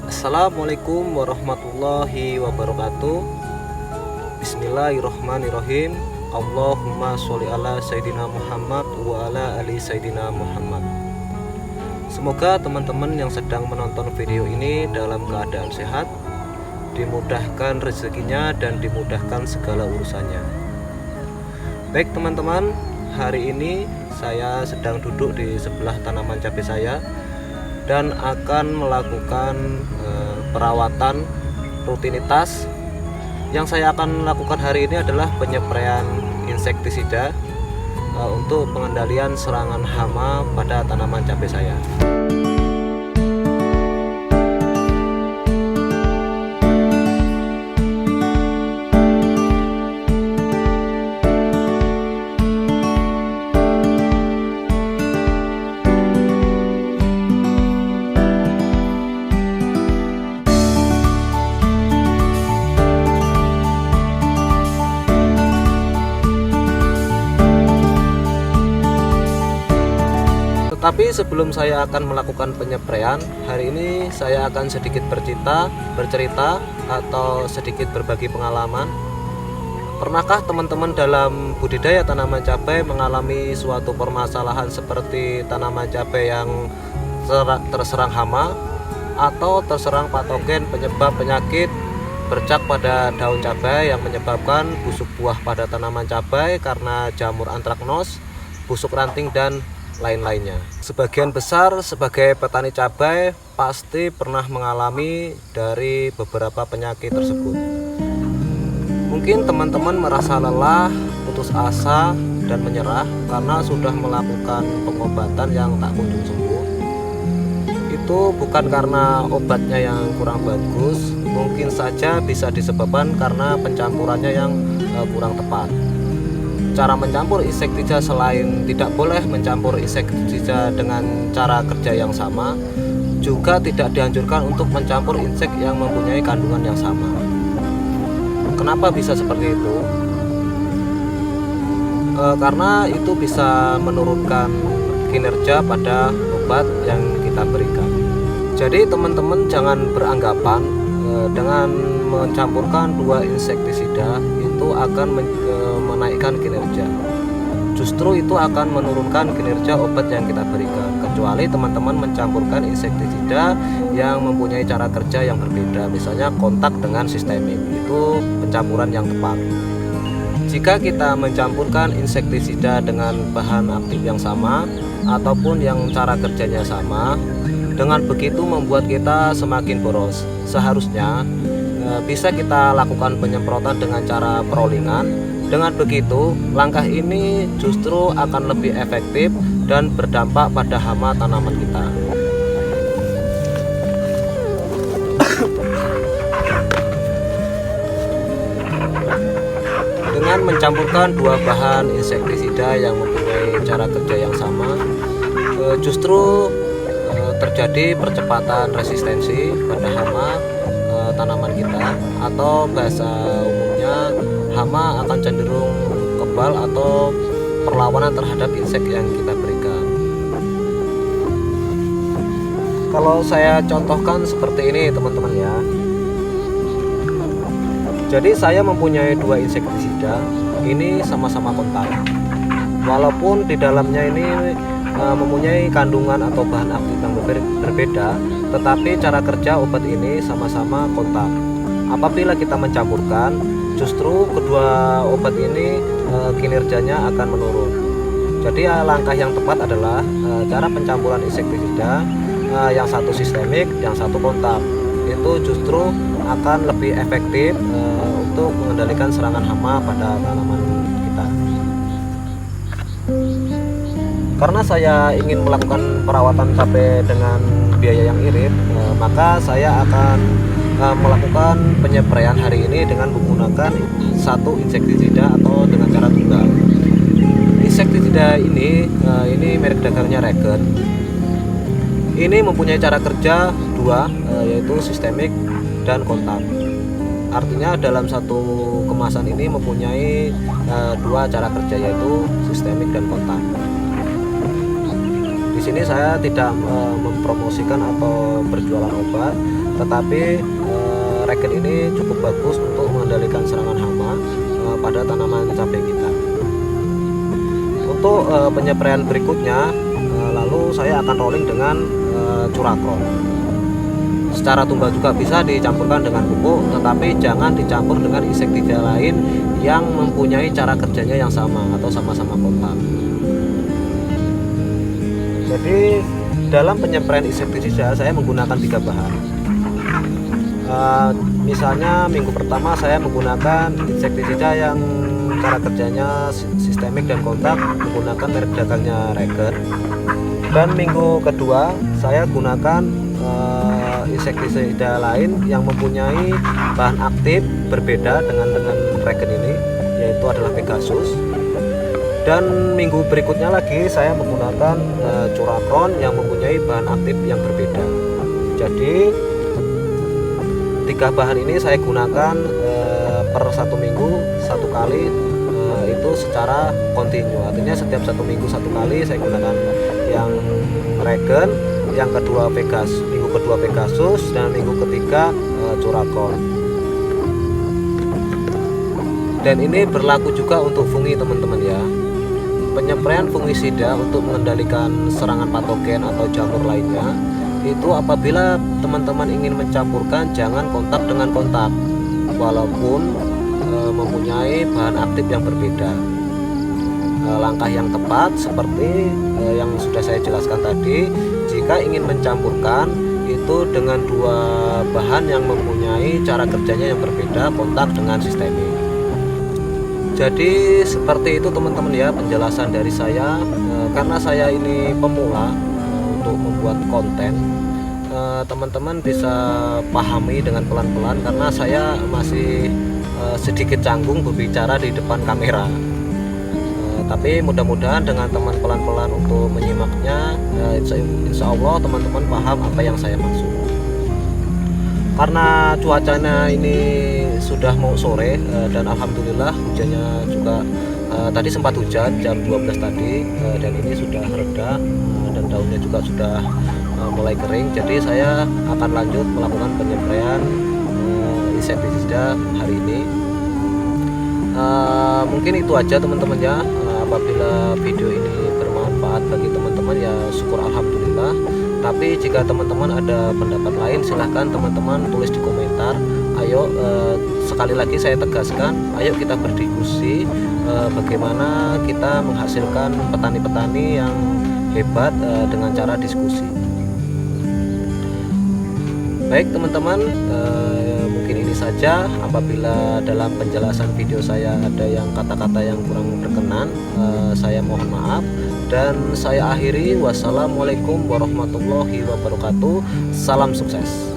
Assalamualaikum warahmatullahi wabarakatuh. Bismillahirrahmanirrahim. Allahumma sholli ala Sayyidina Muhammad wa ala ali Sayyidina Muhammad. Semoga teman-teman yang sedang menonton video ini dalam keadaan sehat, dimudahkan rezekinya dan dimudahkan segala urusannya. Baik teman-teman, hari ini saya sedang duduk di sebelah tanaman cabai saya dan akan melakukan perawatan rutinitas. Yang saya akan lakukan hari ini adalah penyempraian insektisida untuk pengendalian serangan hama pada tanaman cabai saya. Tapi sebelum saya akan melakukan penyempraian, hari ini saya akan sedikit bercerita atau sedikit berbagi pengalaman. Pernahkah teman-teman dalam budidaya tanaman cabai mengalami suatu permasalahan seperti tanaman cabai yang terserang hama atau terserang patogen penyebab penyakit bercak pada daun cabai yang menyebabkan busuk buah pada tanaman cabai karena jamur antraknos, busuk ranting, dan lain-lainnya? Sebagian besar sebagai petani cabai pasti pernah mengalami dari beberapa penyakit tersebut. Mungkin teman-teman merasa lelah, putus asa, dan menyerah karena sudah melakukan pengobatan yang tak kunjung sembuh. Itu bukan karena obatnya yang kurang bagus, mungkin saja bisa disebabkan karena pencampurannya yang kurang tepat. Cara mencampur insektisida, selain tidak boleh mencampur insektisida dengan cara kerja yang sama, juga tidak dianjurkan untuk mencampur insek yang mempunyai kandungan yang sama. Kenapa bisa seperti itu? Karena itu bisa menurunkan kinerja pada obat yang kita berikan. Jadi teman-teman jangan beranggapan dengan mencampurkan dua insektisida itu akan menaikkan kinerja. Justru itu akan menurunkan kinerja obat yang kita berikan, kecuali teman-teman mencampurkan insektisida yang mempunyai cara kerja yang berbeda, misalnya kontak dengan sistemik. Itu pencampuran yang tepat. Jika kita mencampurkan insektisida dengan bahan aktif yang sama ataupun yang cara kerjanya sama, dengan begitu membuat kita semakin boros. Seharusnya bisa kita lakukan penyemprotan dengan cara perolingan. Dengan begitu, langkah ini justru akan lebih efektif dan berdampak pada hama tanaman kita. Dengan mencampurkan dua bahan insektisida yang mempunyai cara kerja yang sama, justru terjadi percepatan resistensi pada hama tanaman kita, atau bahasa umumnya hama akan cenderung kebal atau perlawanan terhadap insek yang kita berikan. Kalau saya contohkan seperti ini teman-teman ya. Jadi saya mempunyai dua insektisida, ini sama-sama kontak. Walaupun di dalamnya ini mempunyai kandungan atau bahan aktif yang berbeda, tetapi cara kerja obat ini sama-sama kontak. Apabila kita mencampurkan, justru kedua obat ini kinerjanya akan menurun. Jadi langkah yang tepat adalah cara pencampuran insektisida, yang satu sistemik, yang satu kontak. Itu justru akan lebih efektif untuk mengendalikan serangan hama pada tanaman kita. Karena saya ingin melakukan perawatan cabai dengan biaya yang irit, maka saya akan melakukan penyempraian hari ini dengan menggunakan satu insektisida atau dengan cara tunggal. Insektisida ini merek dagangnya Regen. Ini mempunyai cara kerja dua, yaitu sistemik dan kontak. Artinya dalam satu kemasan ini mempunyai dua cara kerja, yaitu sistemik dan kontak. Di sini saya tidak mempromosikan atau berjualan obat, tetapi regen ini cukup bagus untuk mengendalikan serangan hama pada tanaman cabai kita. Untuk penyepraian berikutnya, lalu saya akan rolling dengan Curacron. Secara tumbal juga bisa dicampurkan dengan pupuk, tetapi jangan dicampur dengan insektisida lain yang mempunyai cara kerjanya yang sama atau sama-sama kontak. Jadi dalam penyepraian insektisida saya menggunakan 3 bahan. Misalnya minggu pertama saya menggunakan insektisida yang cara kerjanya sistemik dan kontak, menggunakan merek dagangnya Regen. Dan minggu kedua saya gunakan insektisida lain yang mempunyai bahan aktif berbeda dengan Regen ini, yaitu adalah Pegasus. Dan minggu berikutnya lagi saya menggunakan Curacron yang mempunyai bahan aktif yang berbeda. Jadi 3 bahan ini saya gunakan per 1 minggu 1 kali, itu secara kontinu. Artinya setiap 1 minggu 1 kali saya gunakan yang Regen, yang kedua minggu kedua Pegasus, dan minggu ketiga Curacron. Dan ini berlaku juga untuk fungi teman-teman ya. Penyepraian fungisida untuk mengendalikan serangan patogen atau jamur lainnya, itu apabila teman-teman ingin mencampurkan jangan kontak dengan kontak, walaupun mempunyai bahan aktif yang berbeda. Langkah yang tepat seperti yang sudah saya jelaskan tadi, jika ingin mencampurkan itu dengan 2 bahan yang mempunyai cara kerjanya yang berbeda, kontak dengan sistemik. Jadi seperti itu teman-teman ya penjelasan dari saya. Karena saya ini pemula untuk membuat konten, teman-teman bisa pahami dengan pelan-pelan karena saya masih sedikit canggung berbicara di depan kamera. Tapi mudah-mudahan dengan teman pelan-pelan untuk menyimaknya, insya Allah teman-teman paham apa yang saya maksud. Karena cuacanya ini sudah mau sore dan alhamdulillah hujannya juga tadi sempat hujan jam 12 tadi, dan ini sudah reda dan daunnya juga sudah mulai kering. Jadi saya akan lanjut melakukan penyepraian insektisida hari ini. Mungkin itu aja teman-teman ya. Apabila video ini bermanfaat bagi teman-teman ya syukur alhamdulillah. Tapi jika teman-teman ada pendapat lain silahkan teman-teman tulis di komentar. Ayo sekali lagi saya tegaskan, ayo kita berdiskusi bagaimana kita menghasilkan petani-petani yang hebat dengan cara diskusi. Baik teman-teman, mungkin ini saja. Apabila dalam penjelasan video saya ada yang kata-kata yang kurang berkenan, saya mohon maaf. Dan saya akhiri, wassalamualaikum warahmatullahi wabarakatuh. Salam sukses.